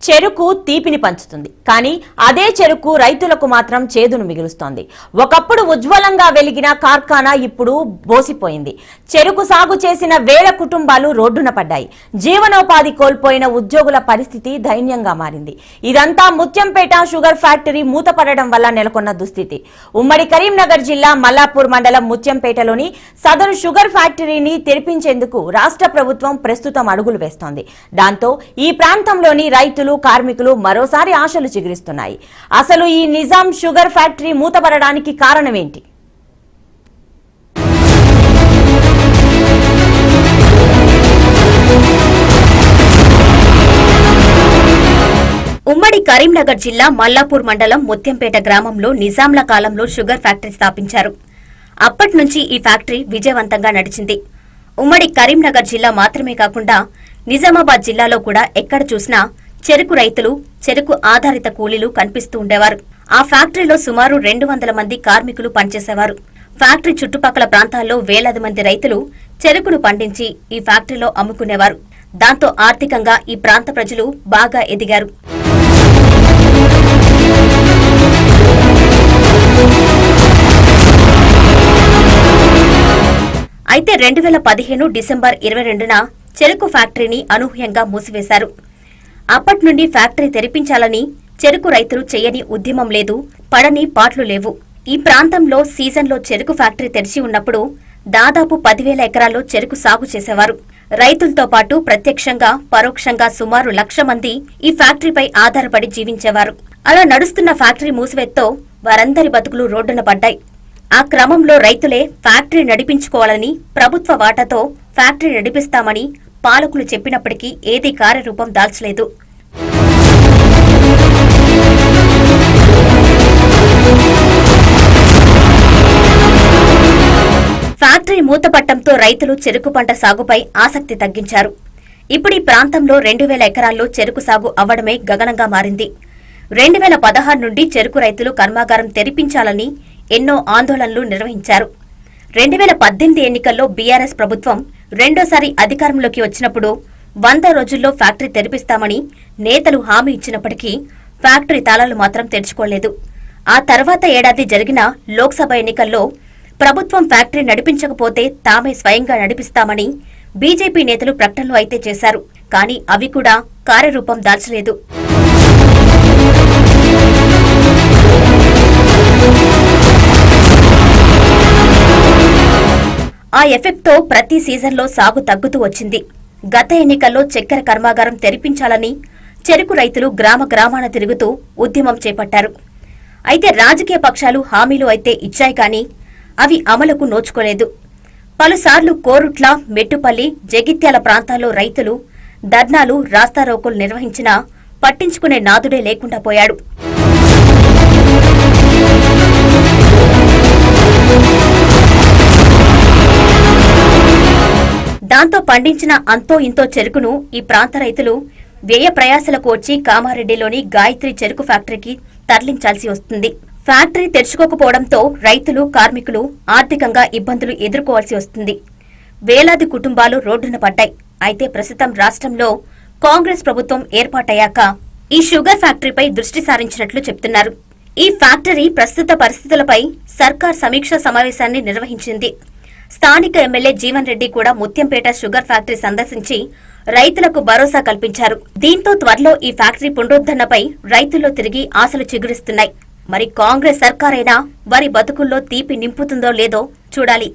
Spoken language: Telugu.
చెరుకు తీపిని పంచుతుంది, కానీ అదే చెరుకు రైతులకు మాత్రం చేదును మిగులుస్తోంది. ఒకప్పుడు ఉజ్వలంగా వెలిగిన కార్ఖానా ఇప్పుడు బోసిపోయింది. చెరుకు సాగు చేసిన వేల కుటుంబాలు రోడ్డున పడ్డాయి. జీవనోపాధి కోల్పోయిన ఉద్యోగుల పరిస్థితి దయనీయంగా మారింది. ఇదంతా ముత్యంపేట షుగర్ ఫ్యాక్టరీ మూతపడడం వల్ల నెలకొన్న దుస్థితి. ఉమ్మడి కరీంనగర్ జిల్లా మల్లాపూర్ మండలం ముత్యంపేటలోని సదరు షుగర్ ఫ్యాక్టరీని తెరిపించేందుకు రాష్ట్ర ప్రభుత్వం ప్రస్తుతం అడుగులు వేస్తోంది. దాంతో ఈ ప్రాంతంలోని రైతులు, కార్మికులు మరోసారి ఆశలు చిగురిస్తున్నాయి. అసలు ఈ నిజాం షుగర్ ఫ్యాక్టరీ మూతపడడానికి కారణమేంటి? ఉమ్మడి కరీంనగర్ జిల్లా మల్లాపూర్ మండలం ముత్యంపేట గ్రామంలో నిజాంల కాలంలో షుగర్ ఫ్యాక్టరీ స్థాపించారు. అప్పటి నుంచి ఈ ఫ్యాక్టరీ విజయవంతంగా నడిచింది. ఉమ్మడి కరీంనగర్ జిల్లా మాత్రమే కాకుండా నిజామాబాద్ జిల్లాలో కూడా ఎక్కడ చూసినా చెరుకు రైతులు, చెరుకు ఆధారిత కూలీలు కనిపిస్తూ ఉండేవారు. ఆ ఫ్యాక్టరీలో సుమారు 200 మంది కార్మికులు పనిచేసేవారు. ఫ్యాక్టరీ చుట్టుపక్కల ప్రాంతాల్లో వేలాది మంది రైతులు చెరుకును పండించి ఈ ఫ్యాక్టరీలో అమ్ముకునేవారు. దాంతో ఆర్థికంగా ఈ ప్రాంత ప్రజలు బాగా ఎదిగారు. అయితే 2015 డిసెంబర్ 22న చెరుకు ఫ్యాక్టరీని అనూహ్యంగా మూసివేశారు. అప్పటి నుండి ఫ్యాక్టరీ తెరిపించాలని చెరుకు రైతులు చేయని ఉద్యమం లేదు, పడని పాట్లు లేవు. ఈ ప్రాంతంలో సీజన్లో చెరుకు ఫ్యాక్టరీ తెరిచి ఉన్నప్పుడు దాదాపు 10,000 ఎకరాల్లో చెరుకు సాగు చేసేవారు. రైతులతో పాటు ప్రత్యక్షంగా, పరోక్షంగా సుమారు 1,00,000 మంది ఈ ఫ్యాక్టరీపై ఆధారపడి జీవించేవారు. అలా నడుస్తున్న ఫ్యాక్టరీ మూసివేత్తో వారందరి బతుకులు రోడ్డున పడ్డాయి. ఆ క్రమంలో రైతులే ఫ్యాక్టరీ నడిపించుకోవాలని, ప్రభుత్వ వాటాతో ఫ్యాక్టరీ నడిపిస్తామని పాలకులు చెప్పినప్పటికీ ఏదీ కార్యరూపం దాల్చలేదు. ఫ్యాక్టరీ మూతపట్టంతో రైతులు చెరుకు పంట సాగుపై ఆసక్తి తగ్గించారు. ఇప్పుడు ఈ ప్రాంతంలో 2,000 ఎకరాల్లో చెరుకు సాగు అవ్వడమే గగనంగా మారింది. 2016 నుండి చెరుకు రైతులు కర్మాగారం తెరిపించాలని ఎన్నో ఆందోళనలు నిర్వహించారు. 2018 ఎన్నికల్లో బీఆర్ఎస్ ప్రభుత్వం రెండోసారి అధికారంలోకి వచ్చినప్పుడు 100 రోజుల్లో ఫ్యాక్టరీ తెరిపిస్తామని నేతలు హామీ ఇచ్చినప్పటికీ ఫ్యాక్టరీ తాళాలు మాత్రం తెరుచుకోలేదు. ఆ తర్వాత ఏడాది జరిగిన లోక్సభ ఎన్నికల్లో ప్రభుత్వం ఫ్యాక్టరీ నడిపించకపోతే తామే స్వయంగా నడిపిస్తామని బీజేపీ నేతలు ప్రకటనలు అయితే చేశారు. కానీ అవి కూడా కార్యరూపం దాల్చలేదు. ఆ ఎఫెక్ట్తో ప్రతి సీజన్లో సాగు తగ్గుతూ వచ్చింది. గత ఎన్నికల్లో చక్కెర కర్మాగారం తెరిపించాలని చెరుకు రైతులు గ్రామ గ్రామాన తిరుగుతూ ఉద్యమం చేపట్టారు. అయితే రాజకీయ పక్షాలు హామీలు అయితే ఇచ్చాయి, కానీ అవి అమలుకు నోచుకోలేదు. పలుసార్లు కోరుట్ల, మెట్టుపల్లి, జగిత్యాల ప్రాంతాల్లో రైతులు ధర్నాలు, రాస్తారోకోలు నిర్వహించినా పట్టించుకునే నాదుడే లేకుండా పోయాడు. దాంతో పండించిన అంతో ఇంతో చెరుకును ఈ ప్రాంత రైతులు వ్యయ ప్రయాసలకు వచ్చి కామారెడ్డిలోని గాయత్రి చెరుకు ఫ్యాక్టరీకి తరలించాల్సి వస్తుంది. ఫ్యాక్టరీ తెరుచుకోకపోవడంతో రైతులు, కార్మికులు ఆర్థికంగా ఇబ్బందులు ఎదుర్కోవాల్సి వస్తుంది. వేలాది కుటుంబాలు రోడ్డున పడ్డాయి. అయితే ప్రస్తుతం రాష్ట్రంలో కాంగ్రెస్ ప్రభుత్వం ఏర్పాటయ్యాక ఈ షుగర్ ఫ్యాక్టరీపై దృష్టి సారించినట్లు చెప్తున్నారు. ఈ ఫ్యాక్టరీ ప్రస్తుత పరిస్థితులపై సర్కార్ సమీక్షా సమావేశాన్ని నిర్వహించింది. స్థానిక ఎమ్మెల్యే జీవన్ రెడ్డి కూడా ముత్యంపేట షుగర్ ఫ్యాక్టరీ సందర్శించి రైతులకు భరోసా కల్పించారు. దీంతో త్వరలో ఈ ఫ్యాక్టరీ పునరుద్ధరణపై రైతుల్లో తిరిగి ఆశలు చిగురిస్తున్నాయి. మరి కాంగ్రెస్ సర్కారైనా వారి బతుకుల్లో తీపి నింపుతుందో లేదో చూడాలి.